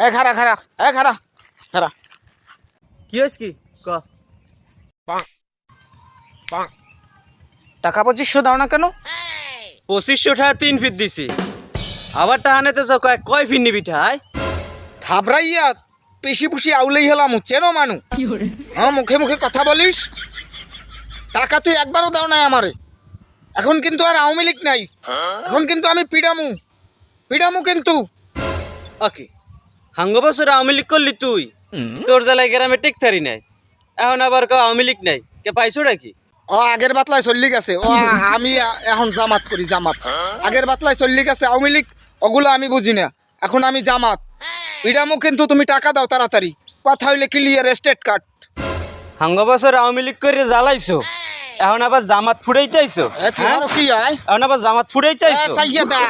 এ খারা খারা এ খারা খারা কি হইছ কি ক টাকা 2500 দাও না কেন? 2500 টাকা 3 ফিট দিছি। আবার টাকা নিতে চাও কয় ফিট নিবি ঠাই? থাবরাইয়া পেশি পুষি আউলেই হলাম চেনো মানু। হ্যাঁ মুখে মুখে কথা বলিস। টাকা তুই একবারও দাও নাই আমারে। এখন কিন্তু আর আওয়ামী লীগ নাই, এখন কিন্তু আমি পিডামু পিডামু কিন্তু। ওকে হাঙ্গ বছর আওয়ামী লীগ করলি তুই, তোর জ্বালায় গ্রামে টেকথারি নাই, এখন আবার কেউ আওয়ামী লীগ নাই, কে পাইছো নাকি? ও আগের বাতলায় চল্লি গেছে। ও আমি এখন জামাত করি জামাত। আগের বাতলায় চল্লি গেছে আওয়ামী লীগ, ওগুলো আমি বুঝি না। এখন আমি জামাত পিডামু কিন্তু তুমি টাকা দাও তাড়াতাড়ি। কথা হইলে ক্লিয়ার স্টেট কার্ড। হাঙ্গ বছর আওয়ামী লীগ করে জ্বালাইছো, এখন আবার জামাত ফুটাইতে আইছো। কি হয় এখন আবার জামাত ফুটাইতে আইছো। সাইয়া দা